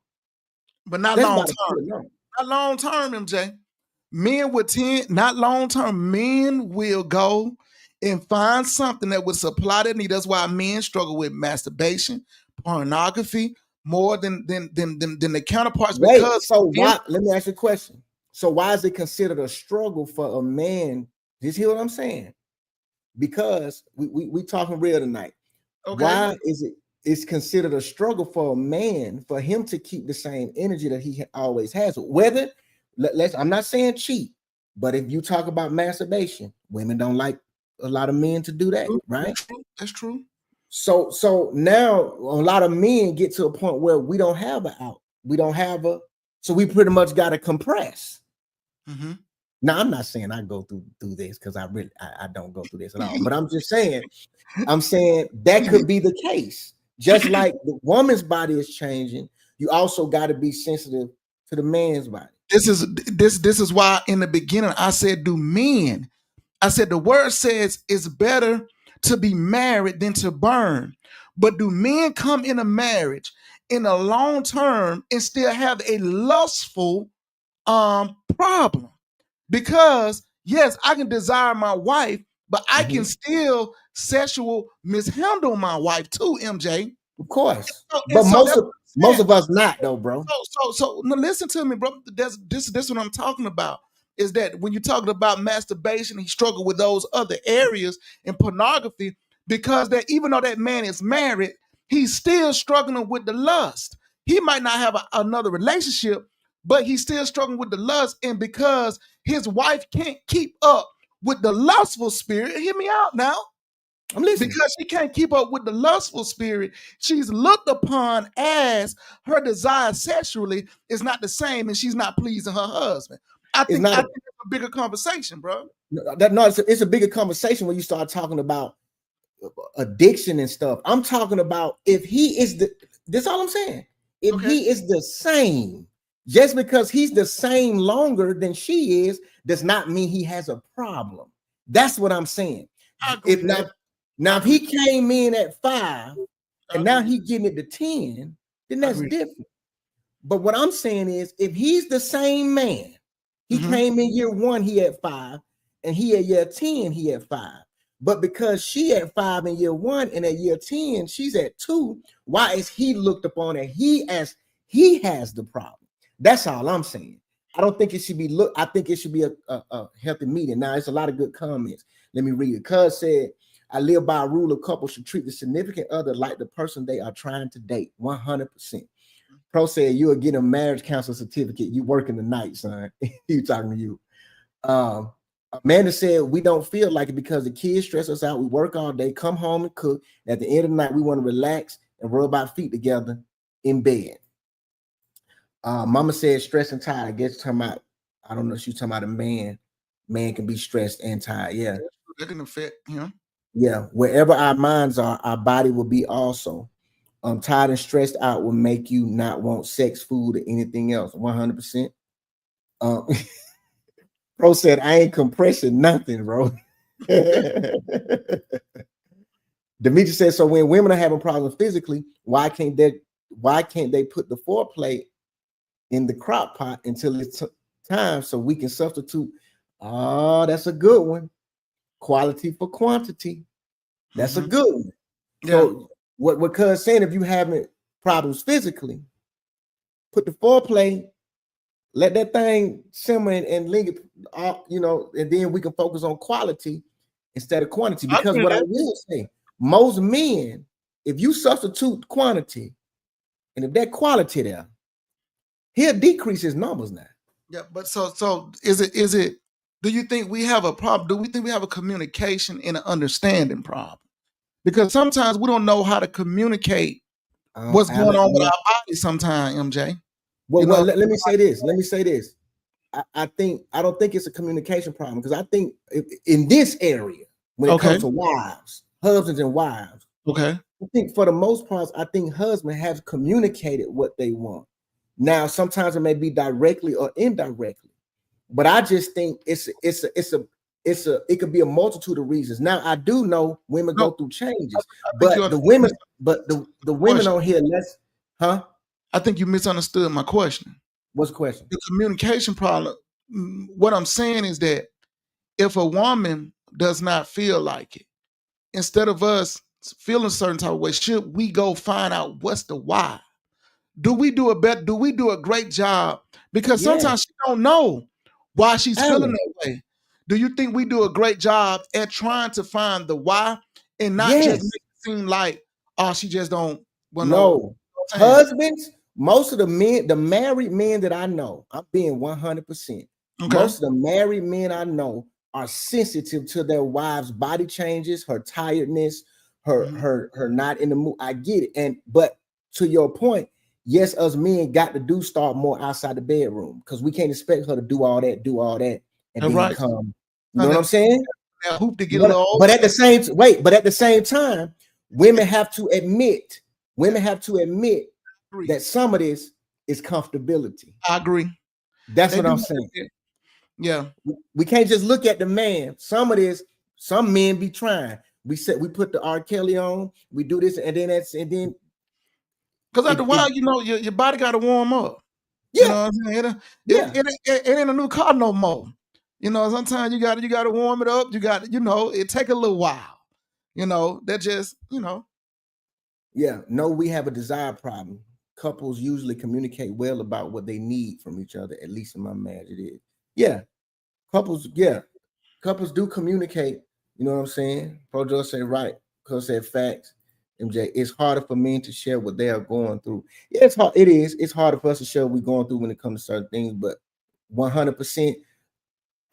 But not long term. Not long term, MJ. Men would not long term. Men will go and find something that would supply their need. That's why men struggle with masturbation, pornography more than the counterparts. Wait, why? Let me ask you a question. So why is it considered a struggle for a man? Just hear what I'm saying? Because we talking real tonight. Okay. Why is it's considered a struggle for a man for him to keep the same energy that he always has? Whether I'm not saying cheat, but if you talk about masturbation, women don't like a lot of men to do that, right? That's true. So now a lot of men get to a point where we don't have an out. We don't have so we pretty much got to compress. Mm-hmm. Now, I'm not saying I go through this because I don't go through this at all. But I'm saying that could be the case. Just like the woman's body is changing, you also got to be sensitive to the man's body. This is why in the beginning I said, do men? I said the word says it's better to be married than to burn. But do men come in a marriage in a long term and still have a lustful problem? Because yes, I can desire my wife, but I can still sexual mishandle my wife too, MJ. Of course. And so But most of us not though, bro. So now listen to me, bro. This what I'm talking about. Is that when you're talking about masturbation, he struggled with those other areas in pornography, because that even though that man is married, he's still struggling with the lust. He might not have another relationship, but he's still struggling with the lust. And because his wife can't keep up with the lustful spirit, hear me out now. I'm listening. Because she can't keep up with the lustful spirit, she's looked upon as her desire sexually is not the same, and she's not pleasing her husband. I think it's a bigger conversation, bro. It's a bigger conversation when you start talking about addiction and stuff. I'm talking about if he is that's all I'm saying. If he is the same, just because he's the same longer than she is, does not mean he has a problem. That's what I'm saying. If he came in at 5 and now he getting it to 10, then that's different. But what I'm saying is, if he's the same man, he came in year 1, he had 5, and he at year 10, he had 5. But because she at 5 in year 1 and at year 10, she's at 2, why is he looked upon as he has the problem? That's all I'm saying. I don't think it should be I think it should be a healthy meeting. Now, it's a lot of good comments. Let me read it. Cuz said, I live by a rule of couples should treat the significant other like the person they are trying to date. 100%. Pro said, you will get a marriage counselor certificate. You working the night, son. He talking to you. Amanda said, we don't feel like it because the kids stress us out. We work all day, come home and cook. At the end of the night, we want to relax and rub our feet together in bed. Mama said, stressed and tired. I guess talking about, I don't know if she's talking about a man. Man can be stressed and tired. Yeah. That can affect him. Yeah. Wherever our minds are, our body will be also. Tired and stressed out will make you not want sex, food, or anything else. 100%. Pro said, I ain't compressing nothing, bro. Demetri said, so when women are having problems physically, why can't they put the foreplay in the crock pot until it's time so we can substitute? Oh, that's a good one. Quality for quantity. That's a good one. Yeah. So what cuz saying, if you having problems physically, put the foreplay, let that thing simmer and linger, and then we can focus on quality instead of quantity. Because what I will say, most men, if you substitute quantity, and if that quality there, he'll decrease his numbers now. Yeah, but so is it? Do you think we have a problem? Do we think we have a communication and an understanding problem? Because sometimes we don't know how to communicate what's going on with our body. Sometimes, MJ. Well, let me say this. I don't think it's a communication problem, because I think in this area, when it comes to wives, husbands and wives, I think for the most part, I think husbands have communicated what they want. Now, sometimes it may be directly or indirectly, but I just think it could be a multitude of reasons. Now, I do know women go through changes, but the women on here, I think you misunderstood my question. What's the question? The communication problem. What I'm saying is that if a woman does not feel like it, instead of us feeling a certain type of way, should we go find out what's the why? Do we do a great job? Because sometimes she don't know why she's feeling that way. Do you think we do a great job at trying to find the why and not just make it seem like, she just don't? Well, no. Husbands, most of the men, the married men that I know, I'm being 100%. Most of the married men I know are sensitive to their wives' body changes, her tiredness, her not in the mood. I get it. But to your point, yes, us men got to start more outside the bedroom, because we can't expect her to do all that, and then come. You know what I'm saying? Hoop to get a little. But at the same time, women have to admit that some of this is comfortability. I agree. That's They what do I'm have saying. that. Yeah. We can't just look at the man. Some men be trying. We put the R. Kelly on, we do this, and then Because after a while, you know, your body got to warm up. yeah, You know what I'm saying? It ain't a new car no more. You know, sometimes you got to warm it up. You got, you know, it take a little while. You know, that just, you know. Yeah, no, we have a desire problem. Couples usually communicate well about what they need from each other, at least in my marriage it is. Yeah, couples do communicate, you know what I'm saying? Pro Joe said right, because said facts. MJ, it's harder for men to share what they are going through. Yeah, it's hard. It is. It's harder for us to share what we're going through when it comes to certain things, but 100%,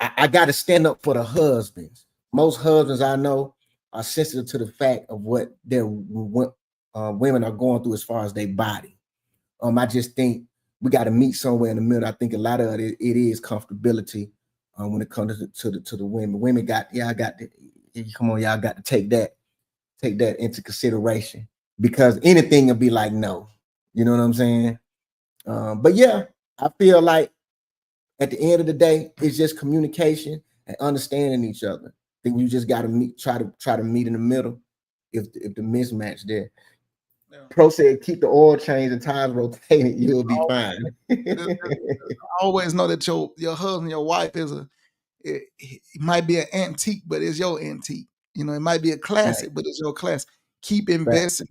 I got to stand up for the husbands. Most husbands I know are sensitive to the fact of what their women are going through as far as their body. I just think we got to meet somewhere in the middle. I think a lot of it is comfortability when it comes to the women. Women got y'all got to take that into consideration, because anything will be like no. You know what I'm saying? But yeah, I feel like at the end of the day, it's just communication and understanding each other. I think you just got to try to meet in the middle if the mismatch there. Yeah. Pro said keep the oil change and tires rotating, you'll be fine. Always know that your husband, your wife it might be an antique, but it's your antique. You know, it might be a classic, right, but it's your classic. Keep investing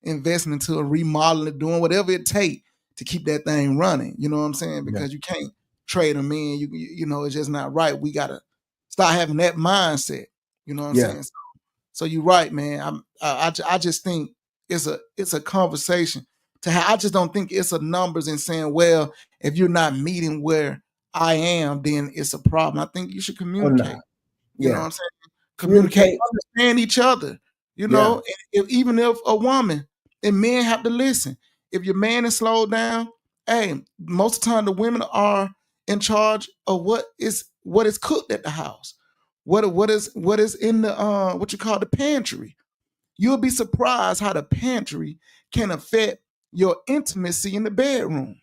into a remodeling, doing whatever it takes to keep that thing running. You know what I'm saying? Because you can't trade them in. You know, it's just not right. We gotta start having that mindset. You know what I'm saying? So you're right, man. I just think it's a conversation to have. I just don't think it's a numbers and saying, well, if you're not meeting where I am, then it's a problem. I think you should communicate. You know what I'm saying? Communicate, understand each other. You know, and even if a woman and men have to listen. If your man is slowed down, hey, most of the time the women are in charge of what is cooked at the house. What is in the what you call the pantry. You'll be surprised how the pantry can affect your intimacy in the bedroom.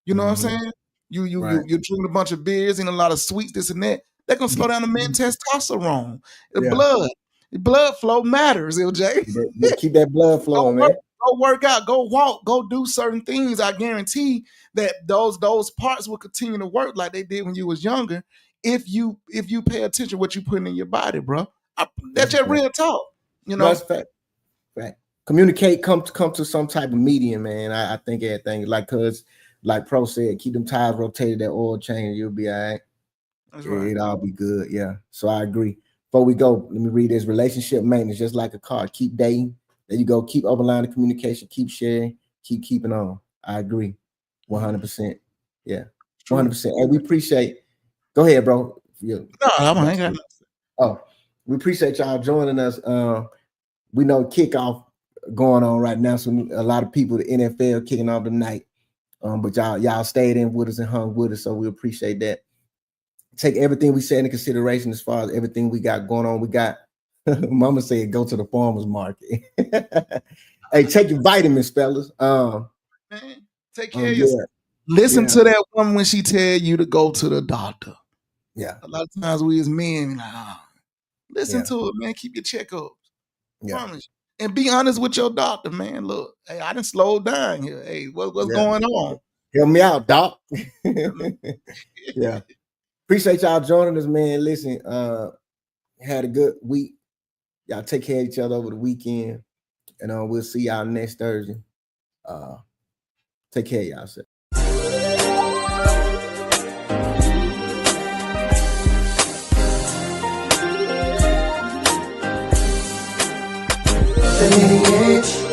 You know what I'm saying? You drink a bunch of beers and a lot of sweets, this and that. They're gonna slow down the man's testosterone. The blood flow matters, LJ. Keep that blood flowing, man. Go work out, go walk, go do certain things. I guarantee that those parts will continue to work like they did when you was younger. If you pay attention to what you putting in your body, bro. That's just real talk. You know, that's fact. Communicate, come to some type of medium, man. I think everything like Pro said, keep them tires rotated, that oil change, you'll be all right. That's right. It'll all be good. Yeah. So I agree. Before we go, let me read this. Relationship maintenance, just like a car. Keep dating. There you go. Keep open line of communication. Keep sharing. Keep keeping on. I agree. 100%. Yeah. 100%. And we appreciate. Go ahead, bro. Yeah. I ain't got nothing. Oh, we appreciate y'all joining us. We know kickoff going on right now. So a lot of people, the NFL kicking off tonight. But y'all stayed in with us and hung with us. So we appreciate that. Take everything we said into consideration as far as everything we got going on. We got Mama said go to the farmer's market. Hey, take your vitamins, fellas. Man, take care of yourself. Listen to that woman when she tell you to go to the doctor. Yeah. A lot of times we as men, listen to it, man. Keep your checkups. Promise. And be honest with your doctor, man. Look, hey, I done slowed down here. Hey, what's going on? Help me out, doc. Yeah. Appreciate y'all joining us, man. Listen, had a good week. Y'all take care of each other over the weekend. And we'll see y'all next Thursday. Take care of yourself. The lineage.